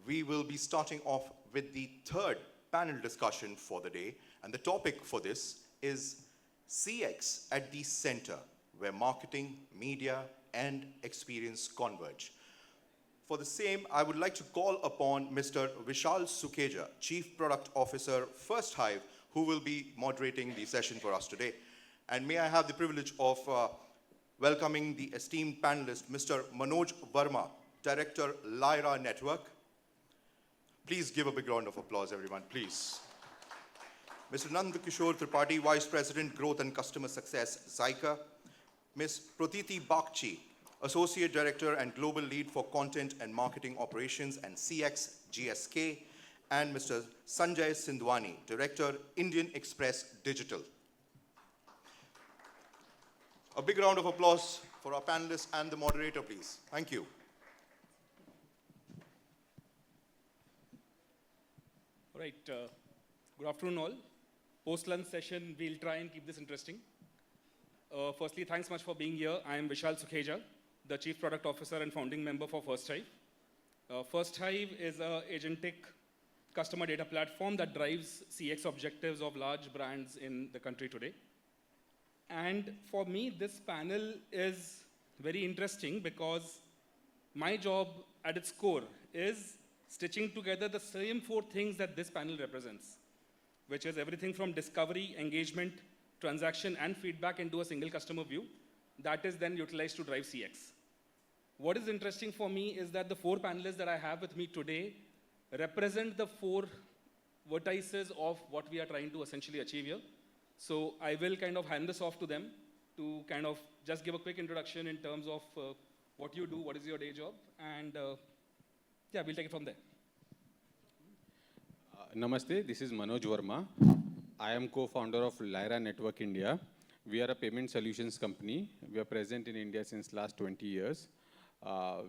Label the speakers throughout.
Speaker 1: we will be starting off with the third panel discussion for the day. And the topic for this is CX at the center, where marketing, media, and experience converge. For the same, I would like to call upon Mr. Vishal Sukheja, Chief Product Officer, FirstHive, who will be moderating the session for us today. And may I have the privilege of welcoming the esteemed panelist, Mr. Mannoj Varma, Director, Lyra Network. Please give a big round of applause, everyone, please. Mr. Nandkishor Tripathy, Vice President, Growth and Customer Success, Zykrr. Ms. Protiti Bhagchi, Associate Director and Global Lead for Content and Marketing Operations and CX, GSK. And Mr. Sanjay Sindhwani, Director, Indian Express Digital. A big round of applause for our panelists and the moderator, please. Thank you.
Speaker 2: All right, good afternoon all. Post-lunch session, we'll try and keep this interesting. Firstly, thanks much for being here. I am Vishal Sukheja, the Chief Product Officer and founding member for FirstHive. FirstHive is an agentic customer data platform that drives CX objectives of large brands in the country today. And for me, this panel is very interesting because my job at its core is stitching together the same four things that this panel represents, which is everything from discovery, engagement, transaction, and feedback into a single customer view that is then utilized to drive CX. What is interesting for me is that the four panelists that I have with me today represent the four vertices of what we are trying to essentially achieve here. So I will kind of hand this off to them to kind of just give a quick introduction in terms of what you do, what is your day job, and yeah, we'll take it from there.
Speaker 3: Namaste, this is Mannoj Varma. I am co-founder of Lyra Network India. We are a payment solutions company. We are present in India since last 20 years.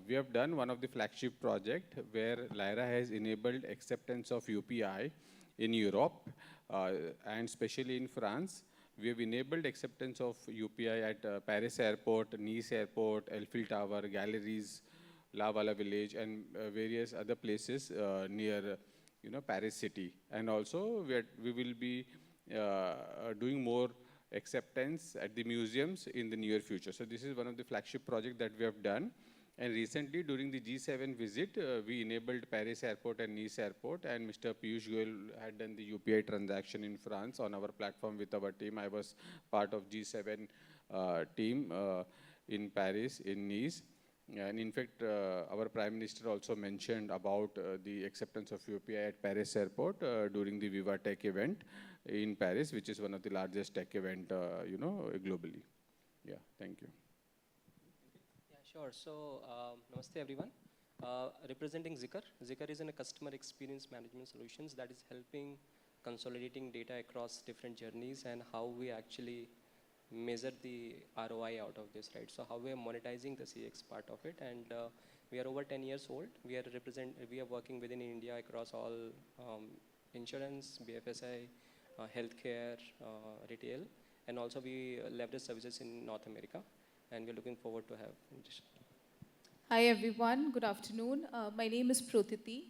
Speaker 3: We have done one of the flagship project where Lyra has enabled acceptance of UPI in Europe and especially in France. We have enabled acceptance of UPI at Paris Airport, Nice Airport, Eiffel Tower, galleries, La Valla Village, and various other places near Paris city. And also we will be doing more acceptance at the museums in the near future. So this is one of the flagship projects that we have done. And recently, during the G7 visit, we enabled Paris Airport and Nice Airport, and Mr. Piyush Goyal had done the UPI transaction in France on our platform with our team. I was part of G7 team in Paris, in Nice. And in fact, our Prime Minister also mentioned about the acceptance of UPI at Paris Airport during the Viva Tech event in Paris, which is one of the largest tech event, globally. Yeah, thank you.
Speaker 4: Sure. So, namaste everyone. Representing Zykrr. Zykrr is in a customer experience management solutions that is helping consolidating data across different journeys and how we actually measure the ROI out of this, right? So how we are monetizing the CX part of it, and we are over 10 years old. We are working within India across all insurance, BFSI, healthcare, retail, and also we leverage services in North America. And we're looking forward to have.
Speaker 5: Hi everyone, good afternoon. My name is Protiti.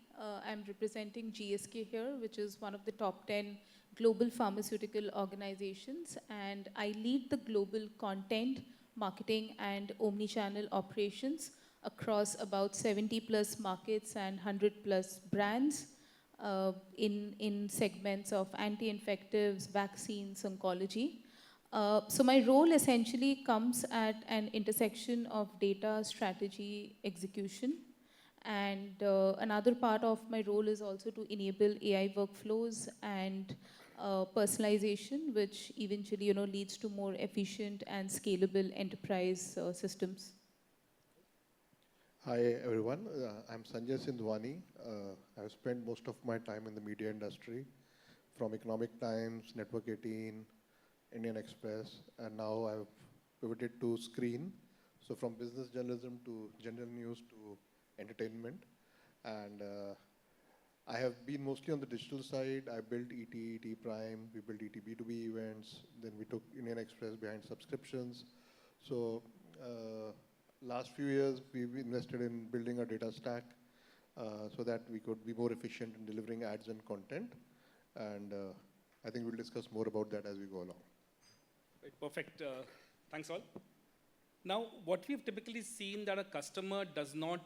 Speaker 5: I'm representing GSK here, which is one of the top 10 global pharmaceutical organizations. And I lead the global content, marketing, and omni-channel operations across about 70 plus markets and 100 plus brands in segments of anti-infectives, vaccines, oncology. So my role essentially comes at an intersection of data, strategy, execution. And another part of my role is also to enable AI workflows and personalization, which eventually leads to more efficient and scalable enterprise systems.
Speaker 6: Hi everyone, I'm Sanjay Sindhwani. I've spent most of my time in the media industry, from Economic Times, Network 18, Indian Express, and now I've pivoted to screen. So from business journalism to general news to entertainment. And I have been mostly on the digital side. I built ET Prime, we built ET B2B events, then we took Indian Express behind subscriptions. So last few years, we've invested in building a data stack so that we could be more efficient in delivering ads and content. And I think we'll discuss more about that as we go along.
Speaker 2: Right, perfect. Thanks all. Now, what we've typically seen that a customer does not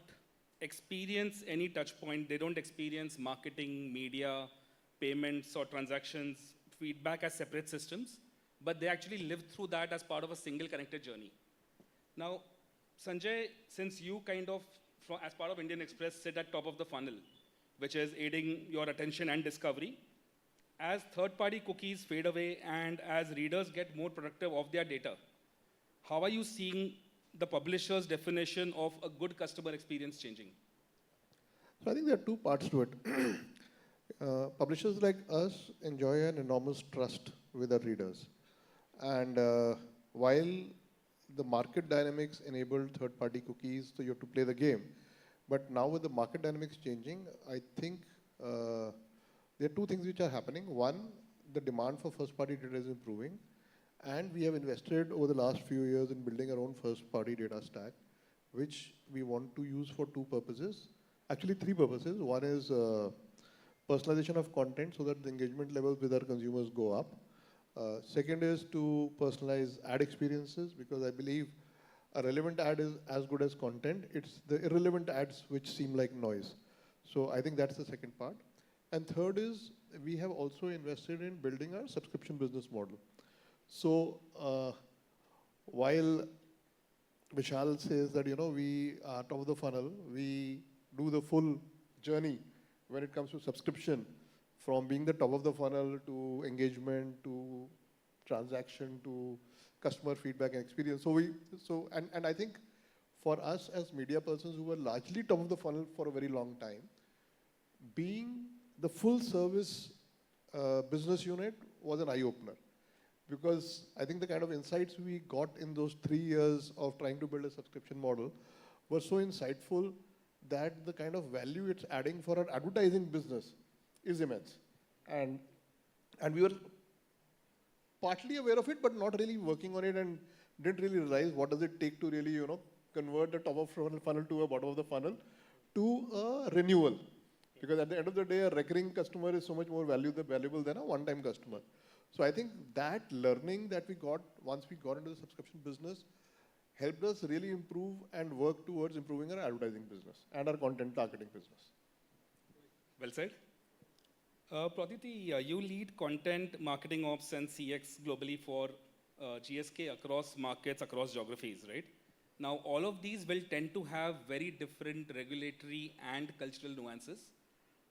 Speaker 2: experience any touch point. They don't experience marketing, media, payments, or transactions, feedback as separate systems, but they actually live through that as part of a single connected journey. Now, Sanjay, since you kind of, as part of Indian Express, sit at top of the funnel, which is aiding your attention and discovery, as third-party cookies fade away and as readers get more productive of their data, how are you seeing the publisher's definition of a good customer experience changing?
Speaker 6: So I think there are two parts to it. Publishers like us enjoy an enormous trust with our readers. And while the market dynamics enable third-party cookies, so you have to play the game. But now with the market dynamics changing, I think there are two things which are happening. One, the demand for first-party data is improving. And we have invested over the last few years in building our own first-party data stack, which we want to use for two purposes. Actually, three purposes. One is personalization of content so that the engagement levels with our consumers go up. Second is to personalize ad experiences, because I believe a relevant ad is as good as content. It's the irrelevant ads which seem like noise. So I think that's the second part. And third is we have also invested in building our subscription business model. So while Vishal says that, we are top of the funnel, we do the full journey when it comes to subscription, from being the top of the funnel to engagement to transaction to customer feedback and experience. And I think for us as media persons who were largely top of the funnel for a very long time, being the full service business unit was an eye-opener. Because I think the kind of insights we got in those 3 years of trying to build a subscription model were so insightful that the kind of value it's adding for our advertising business is immense. And we were partly aware of it, but not really working on it, and didn't really realize what does it take to really, convert the top of funnel to a bottom of the funnel to a renewal. Because at the end of the day, a recurring customer is so much more valuable than a one-time customer. So I think that learning that we got once we got into the subscription business helped us really improve and work towards improving our advertising business and our content targeting business.
Speaker 2: Well said. Protiti, you lead content, marketing ops, and CX globally for GSK across markets, across geographies, right? Now, all of these will tend to have very different regulatory and cultural nuances.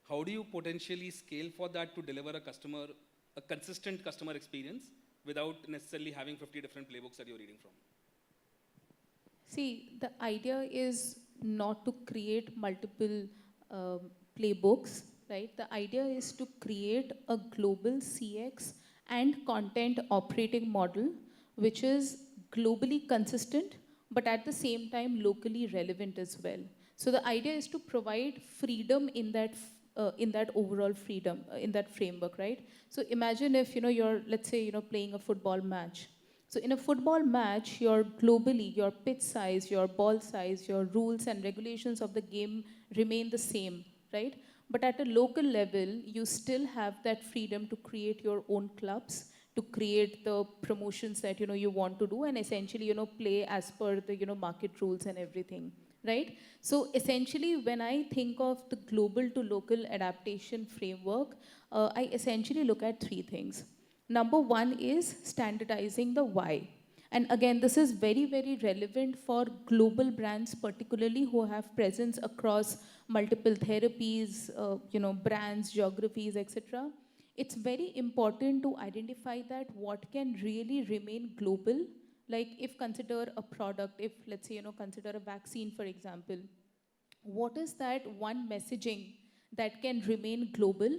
Speaker 2: How do you potentially scale for that to deliver a consistent customer experience without necessarily having 50 different playbooks that you're reading from?
Speaker 5: See, the idea is not to create multiple playbooks, right? The idea is to create a global CX and content operating model, which is globally consistent, but at the same time locally relevant as well. So the idea is to provide freedom in that overall freedom, in that framework, right? So imagine if, you're, let's say, playing a football match. So in a football match, your pitch size, your ball size, your rules and regulations of the game remain the same, right? But at a local level, you still have that freedom to create your own clubs, to create the promotions that, you want to do, and essentially, play as per the, market rules and everything. Right? So essentially, when I think of the global to local adaptation framework, I essentially look at three things. Number one is standardizing the why. And again, this is very, very relevant for global brands, particularly who have presence across multiple therapies, brands, geographies, etc. It's very important to identify that what can really remain global. Like if consider a product, if let's say, consider a vaccine, for example, what is that one messaging that can remain global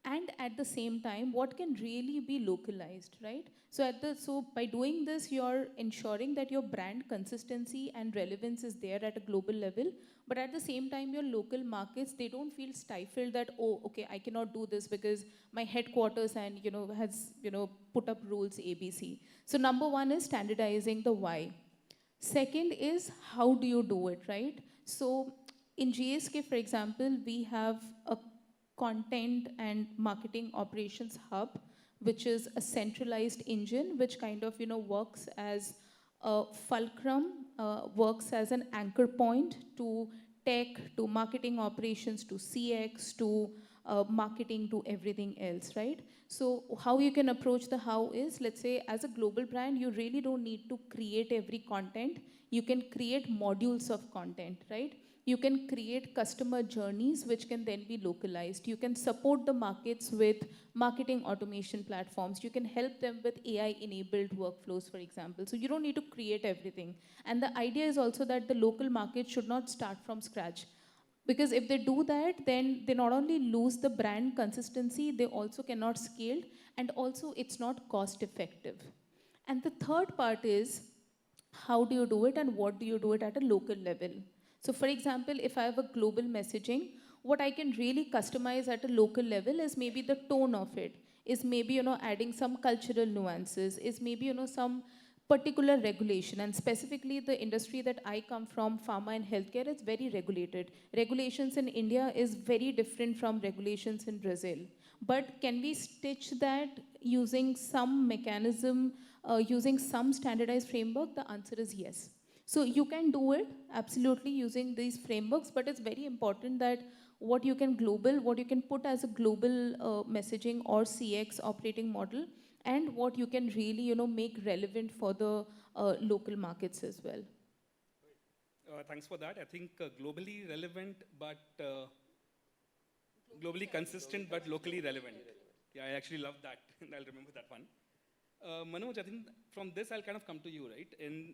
Speaker 5: and at the same time, what can really be localized, right? So by doing this, you're ensuring that your brand consistency and relevance is there at a global level, but at the same time, your local markets, they don't feel stifled that, oh, okay, I cannot do this because my headquarters and, has, put up rules ABC. So number one is standardizing the why. Second is how do you do it, right? So in GSK, for example, we have a content and marketing operations hub, which is a centralized engine, which kind of, works as a fulcrum, works as an anchor point to tech, to marketing operations, to CX, to marketing, to everything else, right? So how you can approach the how is, let's say as a global brand, you really don't need to create every content. You can create modules of content, right? You can create customer journeys which can then be localized. You can support the markets with marketing automation platforms. You can help them with AI-enabled workflows, for example. So you don't need to create everything. And the idea is also that the local market should not start from scratch. Because if they do that, then they not only lose the brand consistency, they also cannot scale, and also it's not cost effective. And the third part is, how do you do it and what do you do it at a local level? So for example, if I have a global messaging, what I can really customize at a local level is maybe the tone of it, is maybe, adding some cultural nuances, is maybe, some particular regulation. And specifically the industry that I come from, pharma and healthcare, is very regulated. Regulations in India is very different from regulations in Brazil. But can we stitch that using some mechanism, using some standardized framework? The answer is yes. So you can do it absolutely using these frameworks, but it's very important that what you can put as a global messaging or CX operating model, and what you can really, make relevant for the local markets as well.
Speaker 2: Thanks for that. I think globally relevant, but globally consistent, but locally relevant. Yeah, I actually love that. I'll remember that one. Mannoj, I think from this I'll kind of come to you, right? And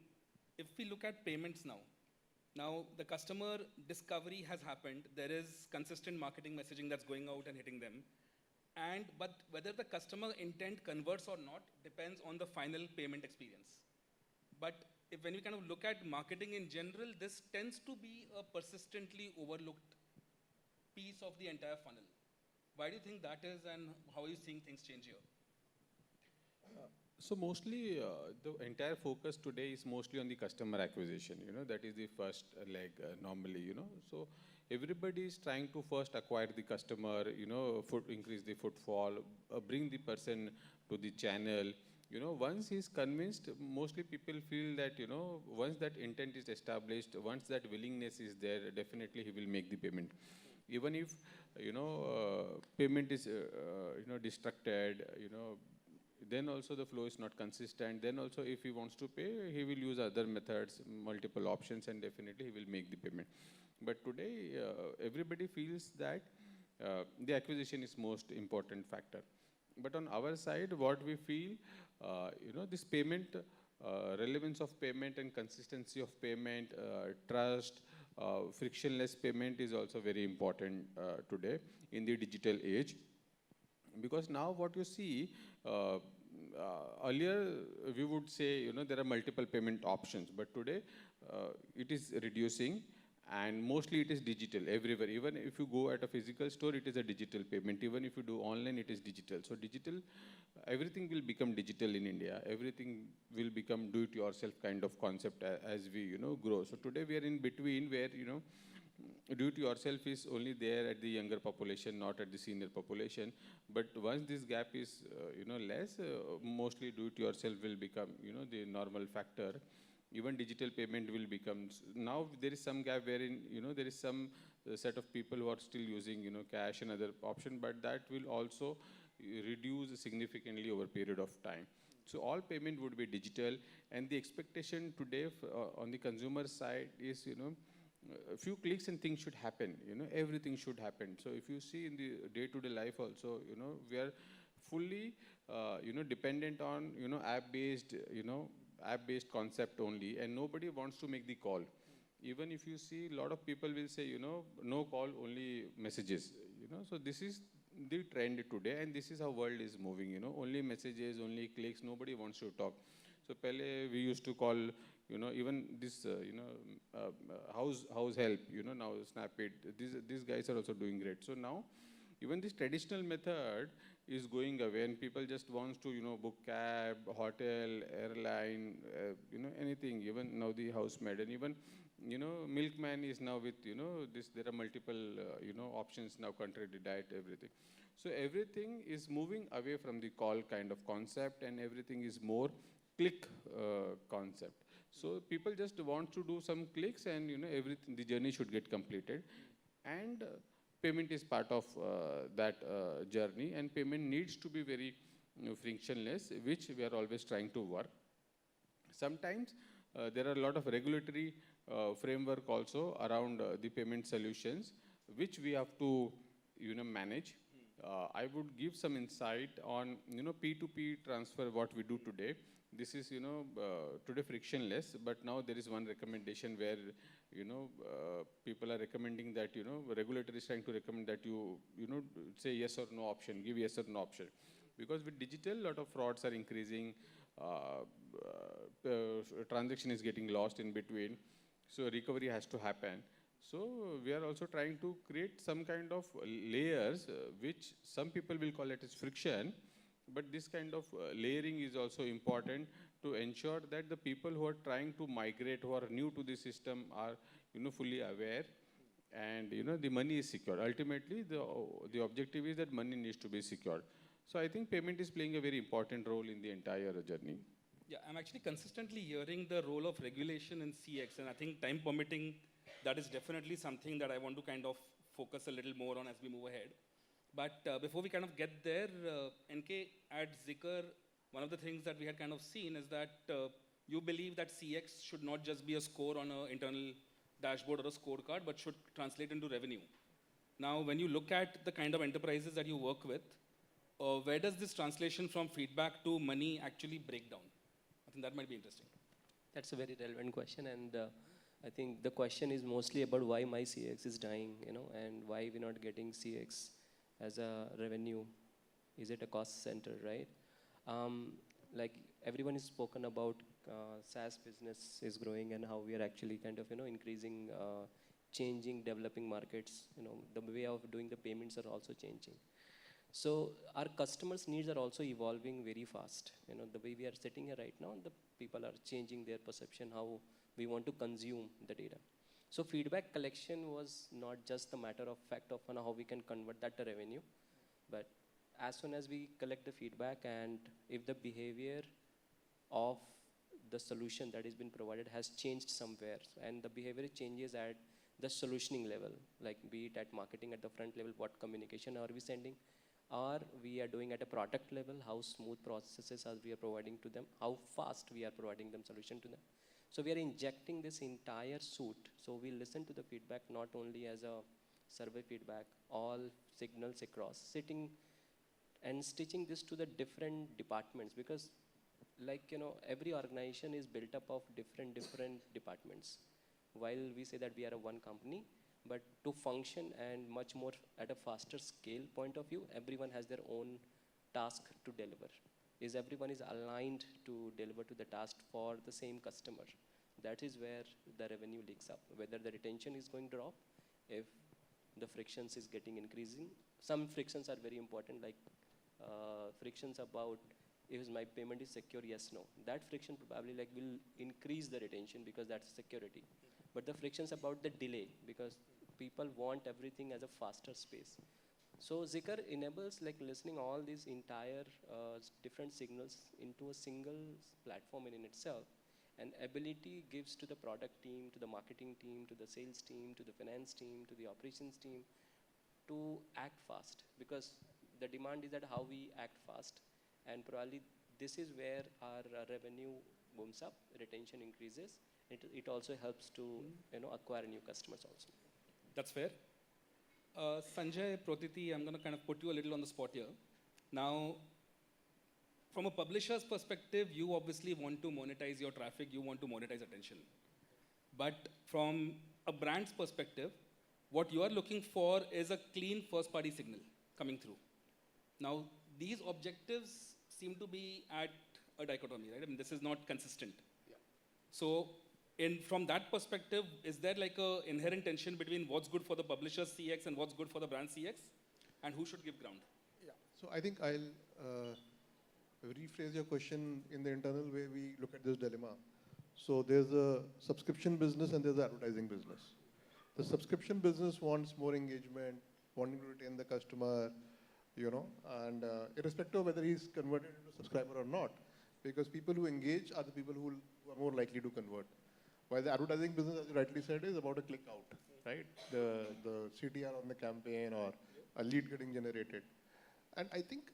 Speaker 2: if we look at payments now the customer discovery has happened. There is consistent marketing messaging that's going out and hitting them. But whether the customer intent converts or not depends on the final payment experience. But when you kind of look at marketing in general, this tends to be a persistently overlooked piece of the entire funnel. Why do you think that is, and how are you seeing things change here?
Speaker 3: So mostly the entire focus today is mostly on the customer acquisition. That is the first leg normally. So everybody is trying to first acquire the customer, increase the footfall, bring the person to the channel. Once he's convinced, mostly people feel that, once that intent is established, once that willingness is there, definitely he will make the payment. Even if, payment is, distracted, then also the flow is not consistent. Then also if he wants to pay, he will use other methods, multiple options, and definitely he will make the payment. But today, everybody feels that the acquisition is most important factor. But on our side, what we feel, this payment, relevance of payment and consistency of payment, trust, frictionless payment is also very important today in the digital age. Because now what you see, earlier we would say, there are multiple payment options, but today it is reducing, and mostly it is digital everywhere. Even if you go at a physical store, it is a digital payment. Even if you do online, it is digital. So digital, everything will become digital in India. Everything will become do-it-yourself kind of concept as we, grow. So today we are in between where, do-it-yourself is only there at the younger population, not at the senior population. But once this gap is, less, mostly do-it-yourself will become, the normal factor. Even digital payment will become. Now there is some gap wherein, there is some set of people who are still using, cash and other option, but that will also reduce significantly over a period of time. So all payment would be digital, and the expectation today on the consumer side is, a few clicks and things should happen, everything should happen. So if you see in the day-to-day life also, we are fully, dependent on, app-based concept only, and nobody wants to make the call. Even if you see, a lot of people will say, no call, only messages. So this is the trend today, and this is how world is moving. Only messages, only clicks. Nobody wants to talk. So pehle we used to call, even this, house help. Now Snapit. These guys are also doing great. So now even this traditional method is going away, and people just wants to, book cab, hotel, airline, anything, even now the housemaid, and even, milkman is now with, this, there are multiple, options now, country diet, everything. So everything is moving away from the call kind of concept, and everything is more click concept. So people just want to do some clicks, and everything, the journey should get completed, and payment is part of that journey, and payment needs to be very frictionless, which we are always trying to work. Sometimes there are a lot of regulatory framework also around the payment solutions, which we have to manage. I would give some insight on P2P transfer, what we do today. This is today frictionless, but now there is one recommendation where people are recommending that regulator is trying to recommend that you say yes or no option, give yes or no option, because with digital a lot of frauds are increasing, transaction is getting lost in between, so recovery has to happen. So we are also trying to create some kind of layers, which some people will call it as friction, but this kind of layering is also important to ensure that the people who are trying to migrate, who are new to the system, are fully aware, and the money is secure. Ultimately, the objective is that money needs to be secured. So I think payment is playing a very important role in the entire journey.
Speaker 2: Yeah, I'm actually consistently hearing the role of regulation in CX, and I think time permitting, that is definitely something that I want to kind of focus a little more on as we move ahead. But before we kind of get there, NK, at Zykrr, one of the things that we had kind of seen is that you believe that CX should not just be a score on an internal dashboard or a scorecard, but should translate into revenue. Now, when you look at the kind of enterprises that you work with, where does this translation from feedback to money actually break down? I think that might be interesting.
Speaker 4: That's a very relevant question, and I think the question is mostly about why my CX is dying, and why we're not getting CX as a revenue. Is it a cost center, right? Like everyone has spoken about SaaS business is growing and how we are actually kind of increasing, changing, developing markets. The way of doing the payments are also changing. So our customers' needs are also evolving very fast. The way we are sitting here right now, the people are changing their perception how we want to consume the data. So feedback collection was not just a matter of fact of how we can convert that to revenue, but as soon as we collect the feedback, and if the behavior of the solution that has been provided has changed somewhere, and the behavior changes at the solutioning level, like be it at marketing at the front level, what communication are we sending, or we are doing at a product level, how smooth processes are we are providing to them, how fast we are providing them solution to them. So we are injecting this entire suite. So we listen to the feedback not only as a survey feedback, all signals across, sitting and stitching this to the different departments, because every organization is built up of different departments. While we say that we are a one company, but to function and much more at a faster scale point of view, everyone has their own task to deliver. Everyone is aligned to deliver to the task for the same customer. That is where the revenue leaks up. Whether the retention is going to drop, if the frictions is getting increasing. Some frictions are very important, like frictions about if my payment is secure, yes, no. That friction probably will increase the retention because that's security. But the frictions about the delay, because people want everything as a faster space. So Zykrr enables listening all these entire different signals into a single platform in itself, and ability gives to the product team, to the marketing team, to the sales team, to the finance team, to the operations team to act fast, because the demand is that how we act fast, and probably this is where our revenue booms up, retention increases. It also helps to acquire new customers also.
Speaker 2: That's fair. Sanjay, Protiti, I'm going to kind of put you a little on the spot here. Now, from a publisher's perspective, you obviously want to monetize your traffic, you want to monetize attention. But from a brand's perspective, what you are looking for is a clean first-party signal coming through. Now, these objectives seem to be at a dichotomy, right? I mean, this is not consistent.
Speaker 1: Yeah.
Speaker 2: So, from that perspective, is there an inherent tension between what's good for the publisher's CX and what's good for the brand CX? and who should give ground?
Speaker 6: Yeah. So I think I'll rephrase your question in the internal way we look at this dilemma. So there's a subscription business and there's an advertising business. The subscription business wants more engagement, wanting to retain the customer, and irrespective of whether he's converted into a subscriber or not, because people who engage are the people who are more likely to convert. While the advertising business, as you rightly said, is about a click out, right? The CTR on the campaign or a lead getting generated. And I think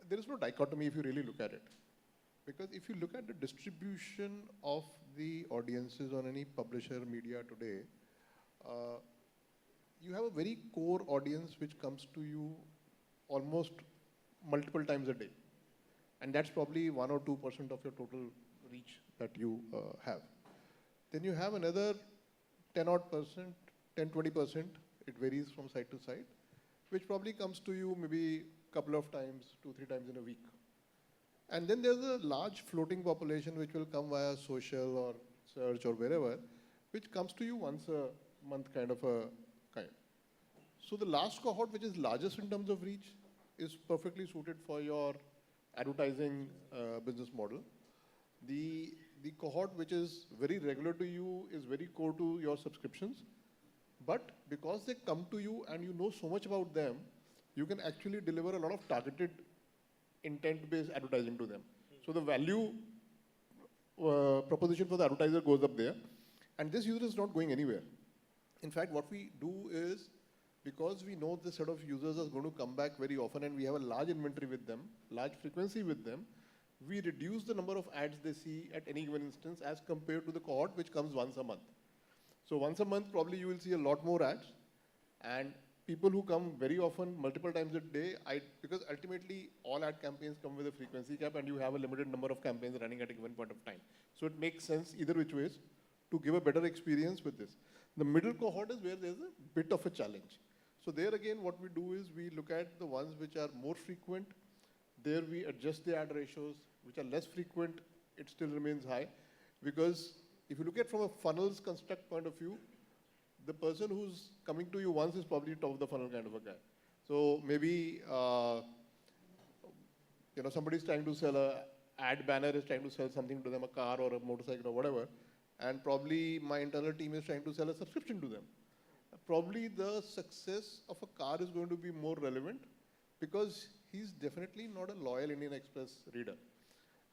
Speaker 6: there is no dichotomy if you really look at it. Because if you look at the distribution of the audiences on any publisher media today, you have a very core audience which comes to you almost multiple times a day. And that's probably 1 or 2% of your total reach that you have. Then you have another 10 odd percent, 10, 20%, it varies from side to side, which probably comes to you maybe a couple of times, 2-3 times in a week. And then there's a large floating population which will come via social or search or wherever, which comes to you once a month kind. So the last cohort, which is largest in terms of reach, is perfectly suited for your advertising business model. The cohort which is very regular to you is very core to your subscriptions. But because they come to you and you know so much about them, you can actually deliver a lot of targeted intent-based advertising to them. So the value proposition for the advertiser goes up there. And this user is not going anywhere. In fact, what we do is, because we know this set of users are going to come back very often and we have a large inventory with them, large frequency with them, we reduce the number of ads they see at any given instance as compared to the cohort which comes once a month. So once a month, probably you will see a lot more ads. And people who come very often, multiple times a day, because ultimately all ad campaigns come with a frequency cap and you have a limited number of campaigns running at a given point of time. So it makes sense either which ways to give a better experience with this. The middle cohort is where there's a bit of a challenge. So there again, what we do is we look at the ones which are more frequent. There we adjust the ad ratios, which are less frequent, it still remains high. Because if you look at from a funnels construct point of view, the person who's coming to you once is probably top of the funnel kind of a guy. So maybe somebody's trying to sell a ad banner, is trying to sell something to them, a car or a motorcycle or whatever, and probably my internal team is trying to sell a subscription to them. Probably the success of a car is going to be more relevant because he's definitely not a loyal Indian Express reader,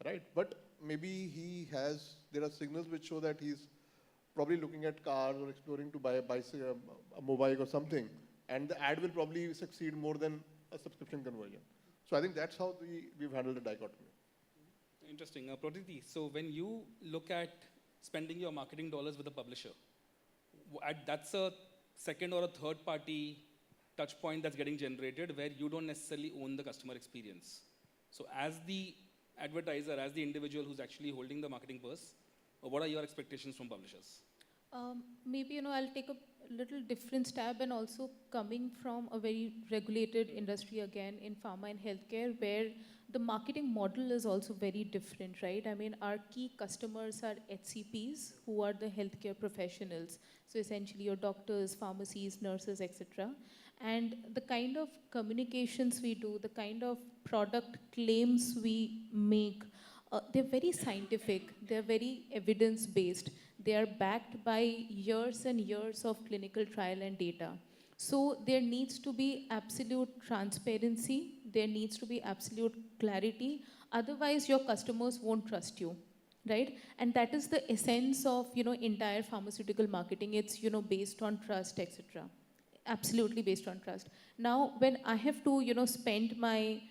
Speaker 6: right? But maybe there are signals which show that he's probably looking at cars or exploring to buy a bicycle, a mobile or something, and the ad will probably succeed more than a subscription conversion. So I think that's how we've handled the dichotomy.
Speaker 2: Interesting. Protiti, so when you look at spending your marketing dollars with a publisher, that's a second or a third party touch point that's getting generated where you don't necessarily own the customer experience. So as the advertiser, as the individual who's actually holding the marketing purse, what are your expectations from publishers?
Speaker 5: Maybe, I'll take a little different stab, and also coming from a very regulated industry again in pharma and healthcare, where the marketing model is also very different, right? I mean, our key customers are HCPs, who are the healthcare professionals. So essentially your doctors, pharmacies, nurses, etc. And the kind of communications we do, the kind of product claims we make, they're very scientific, they're very evidence-based. They are backed by years and years of clinical trial and data. So there needs to be absolute transparency, there needs to be absolute clarity, otherwise your customers won't trust you, right? And that is the essence of, entire pharmaceutical marketing. It's, based on trust, etc. Absolutely based on trust. Now, when I have to, spend my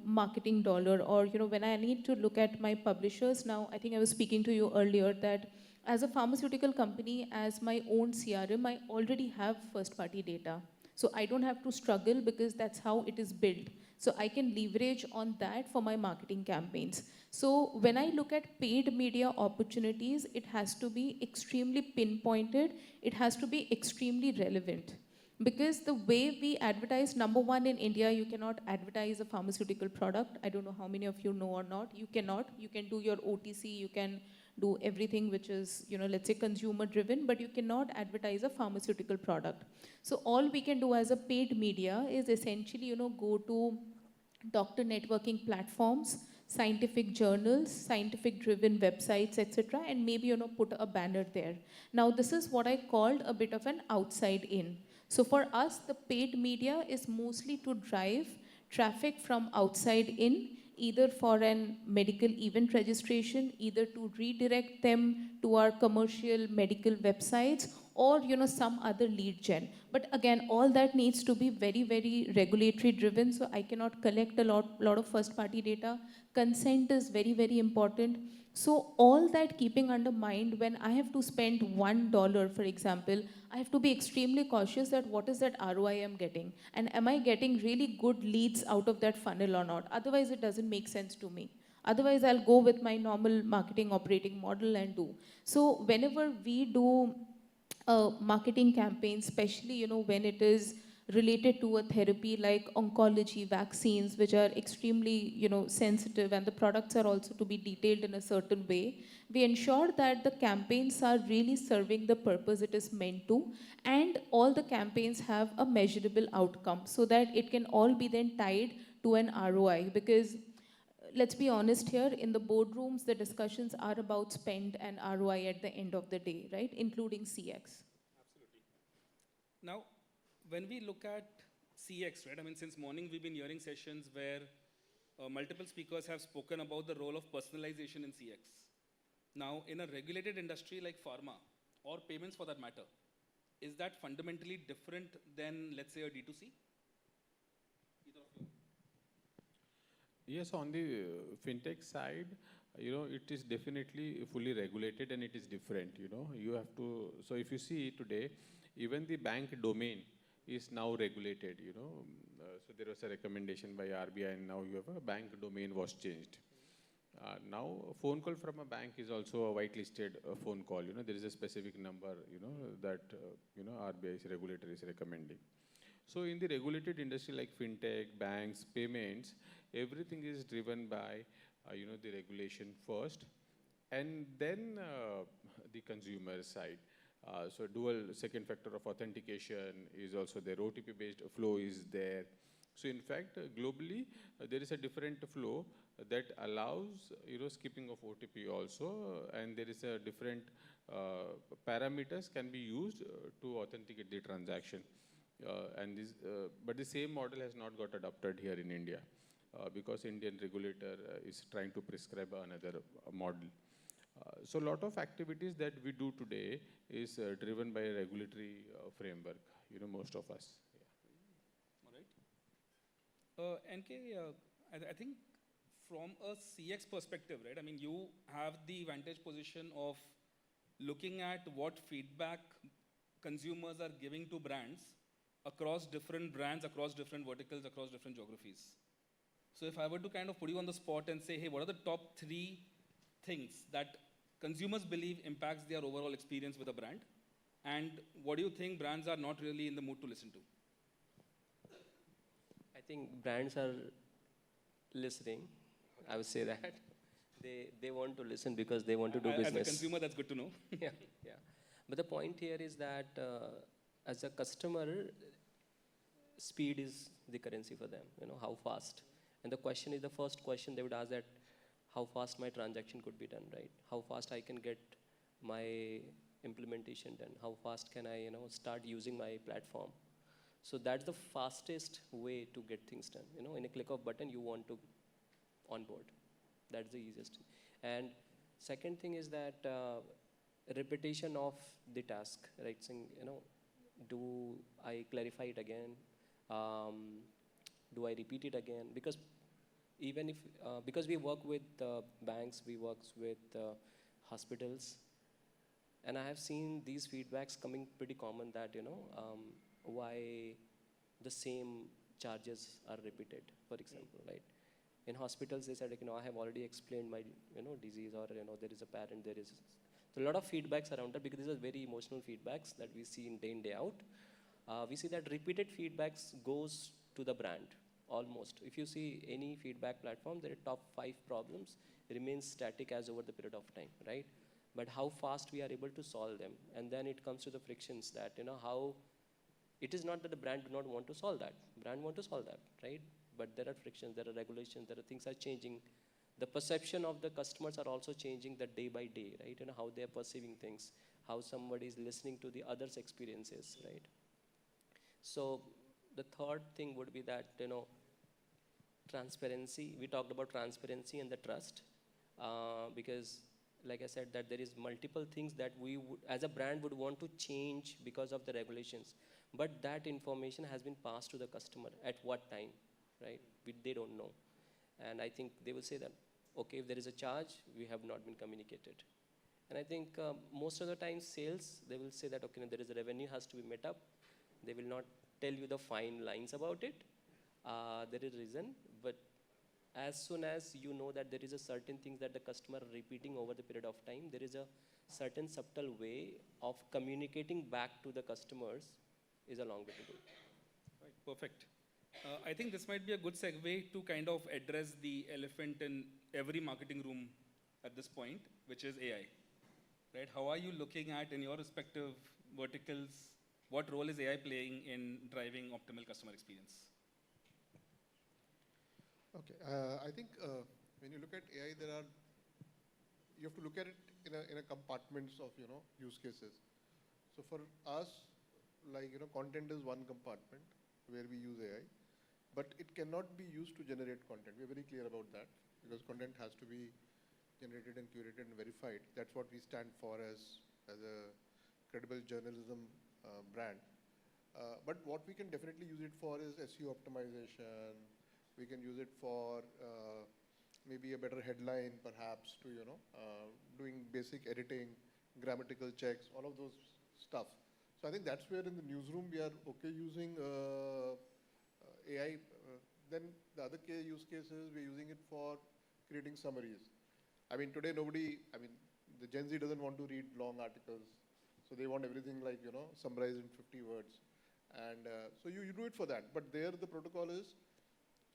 Speaker 5: marketing dollar, or when I need to look at my publishers, now I think I was speaking to you earlier that as a pharmaceutical company, as my own CRM, I already have first party data. So I don't have to struggle because that's how it is built. So I can leverage on that for my marketing campaigns. So when I look at paid media opportunities, it has to be extremely pinpointed. It has to be extremely relevant. Because the way we advertise, number one, in India, you cannot advertise a pharmaceutical product. I don't know how many of you know or not. You cannot. You can do your OTC, you can do everything which is, let's say consumer driven, but you cannot advertise a pharmaceutical product. So all we can do as a paid media is essentially, go to doctor networking platforms, scientific journals, scientific driven websites, etc., and maybe, put a banner there. Now, this is what I called a bit of an outside in. So for us, the paid media is mostly to drive traffic from outside in, either for an medical event registration, either to redirect them to our commercial medical websites, or some other lead gen. But again, all that needs to be very, very regulatory driven, so I cannot collect a lot of first party data. Consent is very, very important. So all that keeping under mind, when I have to spend $1, for example, I have to be extremely cautious that what is that ROI I'm getting, and am I getting really good leads out of that funnel or not? Otherwise, it doesn't make sense to me. Otherwise, I'll go with my normal marketing operating model and do. So whenever we do marketing campaigns, especially when it is related to a therapy like oncology, vaccines, which are extremely sensitive, and the products are also to be detailed in a certain way, we ensure that the campaigns are really serving the purpose it is meant to, and all the campaigns have a measurable outcome, so that it can all be then tied to an ROI. Because let's be honest here, in the boardrooms, the discussions are about spend and ROI at the end of the day, right? Including CX.
Speaker 2: Absolutely. Now, when we look at CX, right? I mean, since morning we've been hearing sessions where multiple speakers have spoken about the role of personalization in CX. Now, in a regulated industry like pharma, or payments for that matter, is that fundamentally different than, let's say, a D2C? Either of you?
Speaker 3: Yes, on the fintech side, it is definitely fully regulated and it is different, You have to, so if you see today, even the bank domain is now regulated, So there was a recommendation by RBI and now you have a bank domain was changed. Now a phone call from a bank is also a whitelisted phone call, There is a specific number, that, RBI's regulator is recommending. So in the regulated industry like fintech, banks, payments, everything is driven by, the regulation first, and then the consumer side. So dual second factor of authentication is also there. OTP-based flow is there. So in fact, globally, there is a different flow that allows, skipping of OTP also, and there is a different parameters can be used to authenticate the transaction. But the same model has not got adopted here in India because Indian regulator is trying to prescribe another model. So a lot of activities that we do today is driven by a regulatory framework, most of us.
Speaker 2: Yeah. All right. NK, I think from a CX perspective, right? I mean, you have the vantage position of looking at what feedback consumers are giving to brands across different brands, across different verticals, across different geographies. So if I were to kind of put you on the spot and say, hey, what are the top 3 things that consumers believe impacts their overall experience with a brand? And what do you think brands are not really in the mood to listen to?
Speaker 4: I think brands are listening. I would say that. They want to listen because they want to do business.
Speaker 2: As a consumer, that's good to know.
Speaker 4: yeah. But the point here is that as a customer, speed is the currency for them, how fast. And the first question they would ask that, how fast my transaction could be done, right? How fast I can get my implementation done? How fast can I, start using my platform? So that's the fastest way to get things done. In a click of button, you want to onboard. That's the easiest. And second thing is that repetition of the task, right? Saying, do I clarify it again? Do I repeat it again? Because even if, because we work with banks, we work with hospitals, and I have seen these feedbacks coming pretty common that, why the same charges are repeated, for example, right? In hospitals, they said, like, I have already explained my, disease, or, there is a parent, there is. So a lot of feedbacks around that, because these are very emotional feedbacks that we see in day out. We see that repeated feedbacks goes to the brand, almost. If you see any feedback platform, their top 5 problems remain static as over the period of time, right? but how fast we are able to solve them. And then it comes to the frictions that, how it is not that the brand do not want to solve that. Brand want to solve that, right? But there are frictions, there are regulations, there are things are changing. The perception of the customers are also changing the day by day, right? How they are perceiving things, how somebody is listening to the others' experiences, right? So the third thing would be that, transparency. We talked about transparency and the trust, because like I said, that there is multiple things that we would, as a brand would want to change because of the regulations. But that information has been passed to the customer at what time, right? They don't know. And I think they will say that, okay, if there is a charge, we have not been communicated. And I think most of the time sales, they will say that, okay, no, there is a revenue has to be met up. They will not tell you the fine lines about it. There is reason, but as soon as you know that there is a certain things that the customer are repeating over the period of time, there is a certain subtle way of communicating back to the customers is a long way to go.
Speaker 2: Right, perfect. I think this might be a good segue to kind of address the elephant in every marketing room at this point, which is AI. Right? How are you looking at, in your respective verticals, what role is AI playing in driving optimal customer experience?
Speaker 6: Okay, I think when you look at AI, you have to look at it in a compartments of use cases. So for us, like content is one compartment where we use AI, but it cannot be used to generate content. We're very clear about that because content has to be generated and curated and verified. That's what we stand for as a credible journalism brand. But what we can definitely use it for is SEO optimization. We can use it for maybe a better headline, perhaps, to doing basic editing, grammatical checks, all of those stuff. So I think that's where in the newsroom we are okay using AI. Then the other use cases, we're using it for creating summaries. I mean, today the Gen Z doesn't want to read long articles, so they want everything like summarized in 50 words, and so you do it for that. But there the protocol is,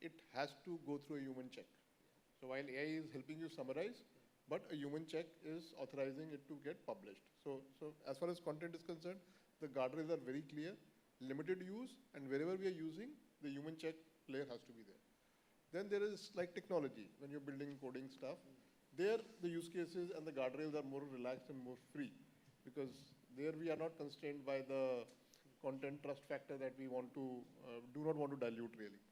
Speaker 6: it has to go through a human check. So while AI is helping you summarize, but a human check is authorizing it to get published. So as far as content is concerned, the guardrails are very clear, limited use, and wherever we are using, the human check layer has to be there. Then there is like technology, when you're building coding stuff, there the use cases and the guardrails are more relaxed and more free, because there we are not constrained by the content trust factor that we do not want to dilute really.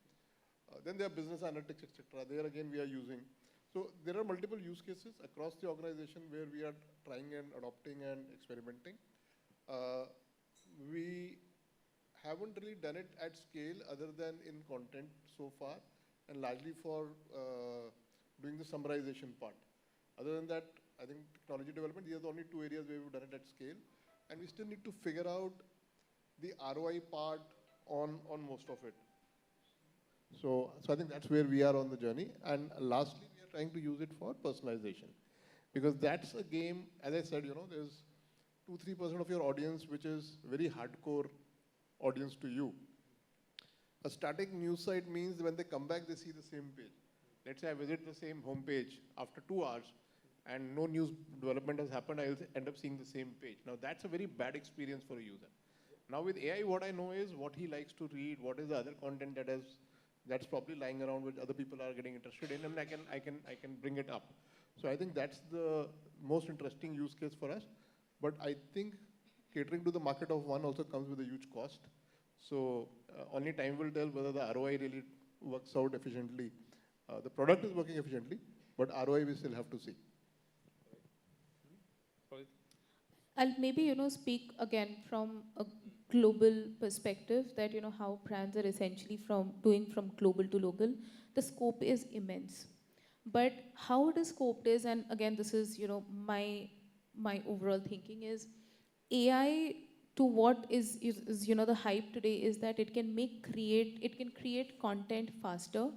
Speaker 6: Then there are business analytics, etc. There again we are using. So there are multiple use cases across the organization where we are trying and adopting and experimenting. We haven't really done it at scale other than in content so far, and largely for doing the summarization part. Other than that, I think technology development, these are the only two areas where we've done it at scale. And we still need to figure out the ROI part on most of it. So I think that's where we are on the journey. And lastly, we are trying to use it for personalization. Because that's a game, as I said, there's 2-3% of your audience, which is very hardcore audience to you. A static news site means when they come back, they see the same page. Let's say I visit the same homepage after 2 hours and no news development has happened, I'll end up seeing the same page. Now that's a very bad experience for a user. Now with AI, what I know is what he likes to read, what is the other content that's probably lying around which other people are getting interested in, and I can bring it up. So I think that's the most interesting use case for us. But I think catering to the market of one also comes with a huge cost. So only time will tell whether the ROI really works out efficiently. The product is working efficiently, but ROI we still have to see.
Speaker 5: I'll maybe, speak again from a global perspective that, how brands are essentially from global to local. The scope is immense. But how it is scoped is, and again, this is, my overall thinking is, AI to what is the hype today is that it can create content faster,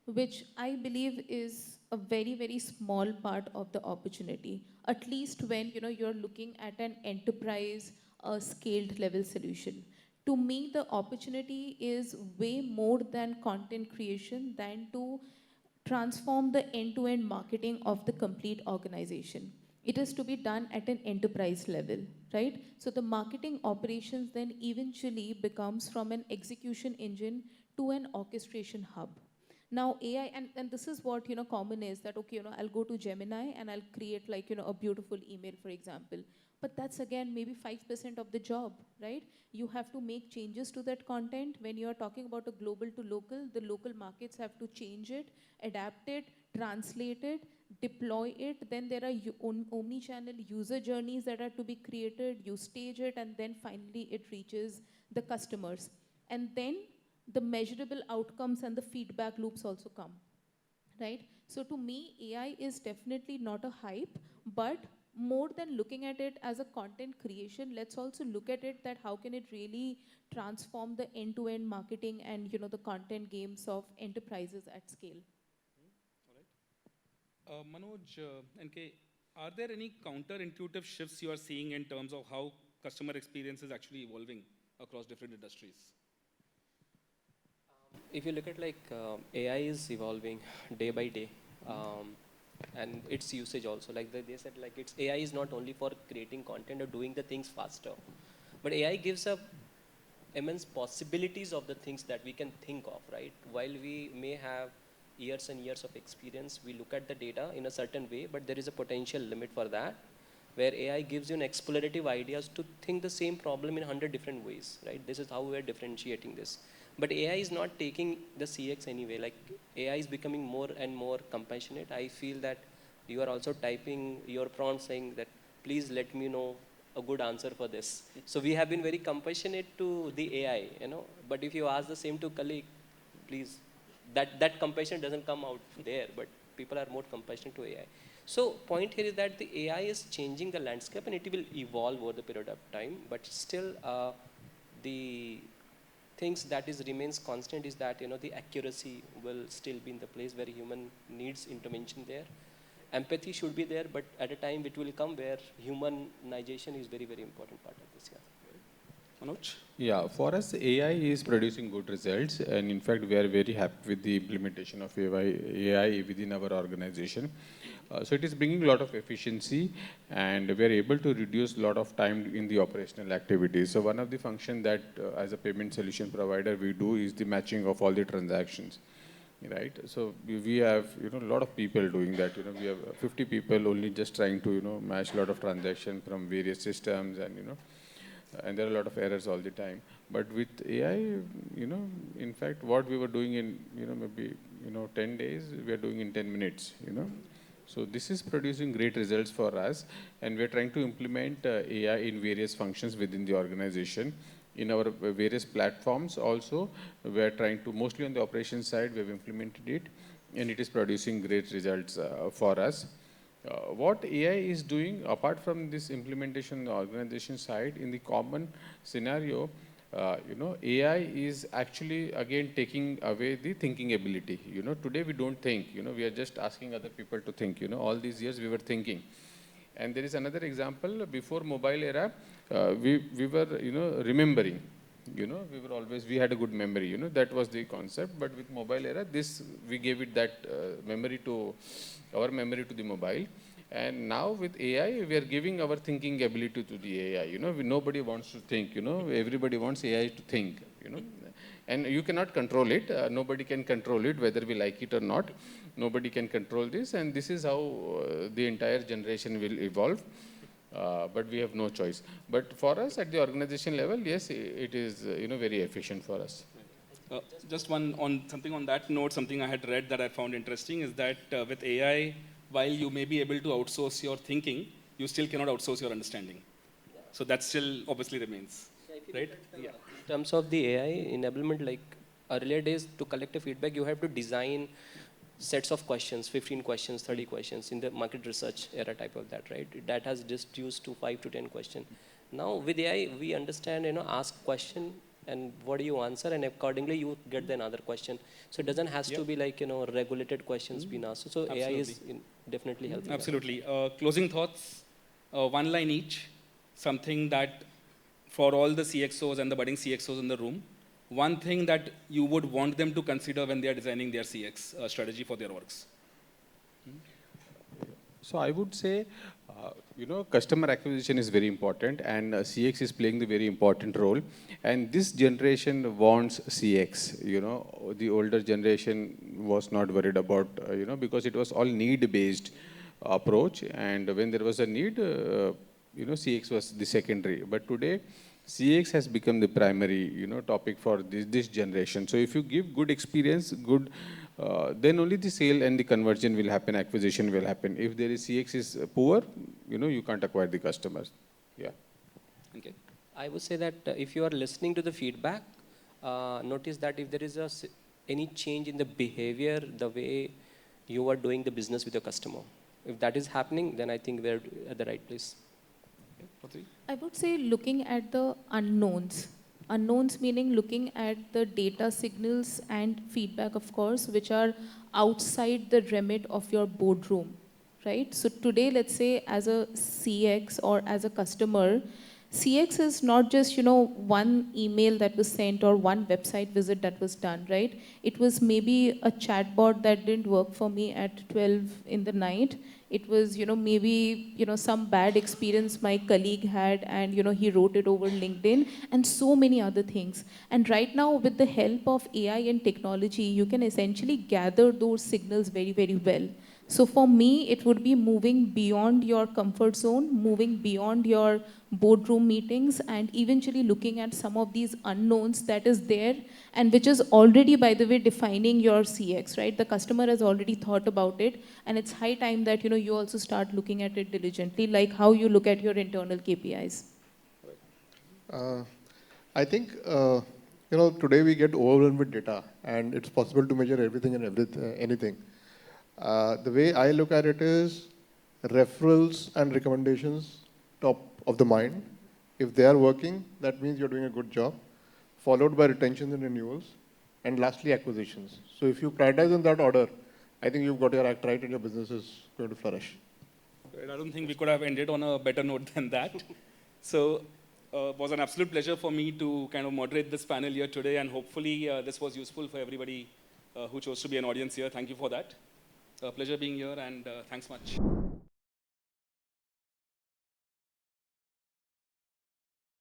Speaker 5: which I believe is a very, very small part of the opportunity, at least when you're looking at an enterprise scaled level solution. To me, the opportunity is way more than content creation than to transform the end-to-end marketing of the complete organization. It is to be done at an enterprise level, right? So the marketing operations then eventually becomes from an execution engine to an orchestration hub. Now AI, and this is what, common is that, okay, I'll go to Gemini and I'll create like, a beautiful email, for example. But that's again maybe 5% of the job, right? You have to make changes to that content. When you're talking about a global to local, the local markets have to change it, adapt it, translate it, deploy it. Then there are omni-channel user journeys that are to be created. You stage it, and then finally it reaches the customers. And then the measurable outcomes and the feedback loops also come, right? So to me, AI is definitely not a hype, but more than looking at it as a content creation, let's also look at it that how can it really transform the end-to-end marketing and the content games of enterprises at scale.
Speaker 2: Manoj, NK, are there any counterintuitive shifts you are seeing in terms of how customer experience is actually evolving across different industries?
Speaker 4: If you look at AI is evolving day by day, and its usage also, like they said, like it's AI is not only for creating content or doing the things faster, but AI gives up immense possibilities of the things that we can think of, right? While we may have years and years of experience, we look at the data in a certain way, but there is a potential limit for that, where AI gives you an explorative ideas to think the same problem in 100 different ways, right? This is how we are differentiating this. But AI is not taking the CX anyway. Like AI is becoming more and more compassionate. I feel that you are also typing your prompt saying that, please let me know a good answer for this. So we have been very compassionate to the AI, but if you ask the same to colleague, please, that compassion doesn't come out there, but people are more compassionate to AI. So point here is that the AI is changing the landscape and it will evolve over the period of time, but still the things that remains constant is that the accuracy will still be in the place where human needs intervention there. Empathy should be there, but at a time it will come where humanization is very, very important part of this. Yeah.
Speaker 2: Manoj?
Speaker 3: Yeah, for us, AI is producing good results, and in fact, we are very happy with the implementation of AI within our organization. So it is bringing a lot of efficiency, and we are able to reduce a lot of time in the operational activities. So one of the functions that, as a payment solution provider, we do is the matching of all the transactions, right? So we have a lot of people doing that. We have 50 people only just trying to match a lot of transactions from various systems, and there are a lot of errors all the time. But with AI, in fact, what we were doing in maybe 10 days, we are doing in 10 minutes. So this is producing great results for us, and we're trying to implement AI in various functions within the organization. In our various platforms also, we're trying to, mostly on the operations side, we've implemented it, and it is producing great results for us. What AI is doing, apart from this implementation on the organization side, in the common scenario, AI is actually, again, taking away the thinking ability. Today we don't think, we are just asking other people to think. All these years we were thinking. And there is another example, before mobile era, we were, remembering. We had a good memory, that was the concept. But with mobile era, we gave it that our memory to the mobile. And now with AI, we are giving our thinking ability to the AI. Nobody wants to think, everybody wants AI to think, And you cannot control it. Nobody can control it, whether we like it or not. Nobody can control this. And this is how the entire generation will evolve. But we have no choice. But for us, at the organization level, yes, it is, very efficient for us.
Speaker 2: Just something on that note, something I had read that I found interesting is that with AI, while you may be able to outsource your thinking, you still cannot outsource your understanding. So that still obviously remains, right?
Speaker 4: In terms of the AI enablement, like earlier days, to collect a feedback, you have to design sets of questions, 15 questions, 30 questions in the market research era type of that, right? That has reduced to 5 to 10 questions. Now with AI, we understand, ask question and what do you answer, and accordingly you get another question. So it doesn't has to be like, regulated questions being asked. So
Speaker 2: Absolutely.
Speaker 4: AI is definitely helping.
Speaker 2: Absolutely. Closing thoughts, one line each, something that for all the CXOs and the budding CXOs in the room, one thing that you would want them to consider when they are designing their CX strategy for their orgs.
Speaker 3: So I would say, customer acquisition is very important, and CX is playing the very important role. And this generation wants CX. The older generation was not worried about, because it was all need-based approach. And when there was a need, CX was the secondary. But today, CX has become the primary, topic for this generation. So if you give good experience, then only the sale and the conversion will happen, acquisition will happen. If there is CX is poor, you can't acquire the customers. Yeah.
Speaker 4: Okay. I would say that if you are listening to the feedback, notice that if there is any change in the behavior, the way you are doing the business with your customer, if that is happening, then I think we're at the right place.
Speaker 5: I would say looking at the unknowns. Unknowns meaning looking at the data signals and feedback, of course, which are outside the remit of your boardroom, right? So today, let's say as a CX or as a customer, CX is not just, one email that was sent or one website visit that was done, right? It was maybe a chatbot that didn't work for me at 12 in the night. It was, maybe, some bad experience my colleague had and, he wrote it over LinkedIn and so many other things. And right now, with the help of AI and technology, you can essentially gather those signals very, very well. So for me, it would be moving beyond your comfort zone, moving beyond your boardroom meetings, and eventually looking at some of these unknowns that is there and which is already, by the way, defining your CX, right? The customer has already thought about it, and it's high time that, you also start looking at it diligently, like how you look at your internal KPIs.
Speaker 6: I think, today we get overwhelmed with data, and it's possible to measure everything and anything. The way I look at it is referrals and recommendations top of the mind. If they are working, that means you're doing a good job, followed by retention and renewals, and lastly, acquisitions. So if you prioritize in that order, I think you've got your act right and your business is going to flourish.
Speaker 2: I don't think we could have ended on a better note than that. So it was an absolute pleasure for me to kind of moderate this panel here today, and hopefully this was useful for everybody who chose to be an audience here. Thank you for that. Pleasure being here, and thanks much.